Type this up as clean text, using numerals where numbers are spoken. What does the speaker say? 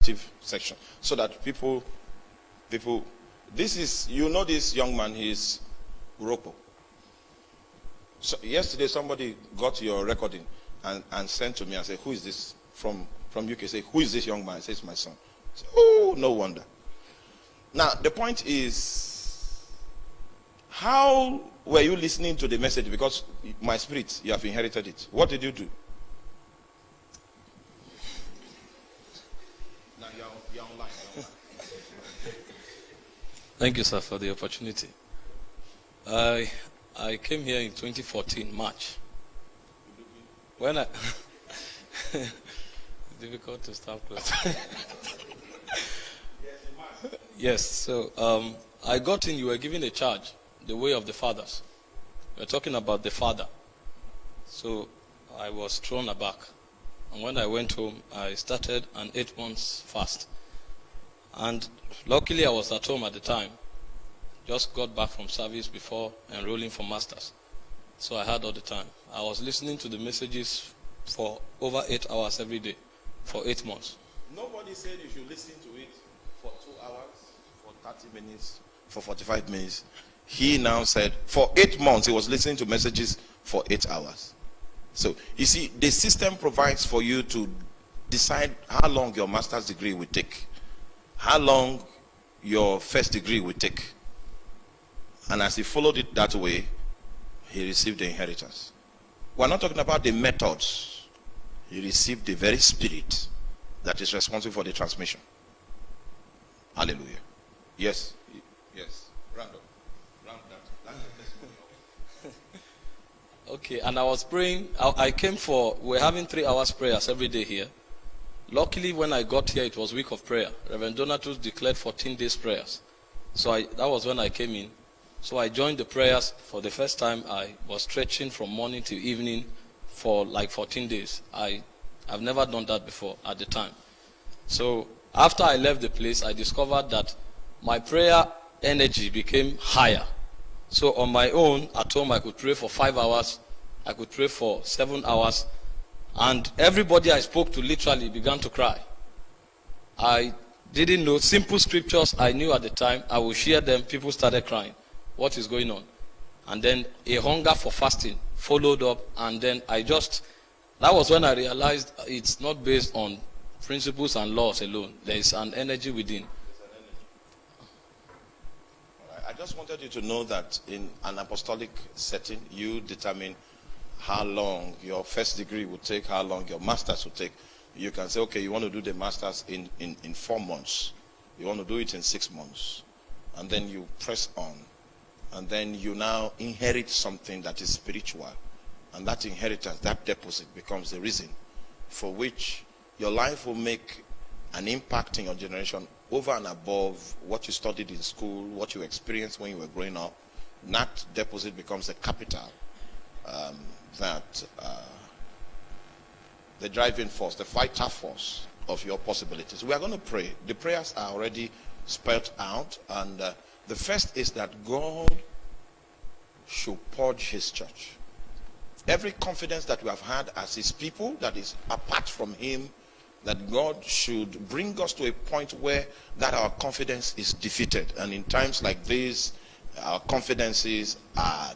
active section, so that people, this is, you know, this young man, he's Orokpo. So yesterday somebody got your recording and sent to me and said, who is this from UK? Say, who is this young man? I say, it's my son. I say, oh, no wonder. Now the point is, how were you listening to the message? Because my spirit, you have inherited it. What did you do? Now you're online. Thank you, sir, for the opportunity. I came here in 2014, March. When I... difficult to start close. Yes, so I got in, you were given a charge, the way of the fathers. We're talking about the father. So I was thrown aback. And when I went home, I started an 8 months fast. And luckily I was at home at the time. Just got back from service before enrolling for masters. So I had all the time. I was listening to the messages for over 8 hours every day for 8 months. Nobody said you should listen to it for 2 hours, for 30 minutes, for 45 minutes. He now said for 8 months he was listening to messages for 8 hours. So you see, the system provides for you to decide how long your master's degree will take, how long your first degree will take. And as he followed it that way, he received the inheritance. We're not talking about the methods. He received the very spirit that is responsible for the transmission. Hallelujah. Yes. Yes. Round up. Round that. Okay, and I was praying. I came for, we're having 3 hours prayers every day here. Luckily, when I got here, it was week of prayer. Reverend Donatus declared 14 days prayers. So that was when I came in. So I joined the prayers for the first time. I was stretching from morning to evening for like 14 days. I've never done that before at the time. So after I left the place, I discovered that my prayer energy became higher. So on my own, at home, I could pray for 5 hours. I could pray for 7 hours. And everybody I spoke to literally began to cry. I didn't know simple scriptures I knew at the time. I would share them. People started crying. What is going on? And then a hunger for fasting followed up. And then that was when I realized it's not based on principles and laws alone. There is an energy within. I just wanted you to know that in an apostolic setting, you determine how long your first degree will take, how long your master's will take. You can say, okay, you want to do the master's in 4 months. You want to do it in 6 months. And then you press on. And then you now inherit something that is spiritual. And that inheritance, that deposit becomes the reason for which your life will make an impact in your generation over and above what you studied in school, what you experienced when you were growing up. That deposit becomes a capital the driving force, the vital force of your possibilities. We are going to pray. The prayers are already spelled out, and the first is that God should purge his church. Every confidence that we have had as his people that is apart from him, that God should bring us to a point where that our confidence is defeated. And in times like these, our confidences are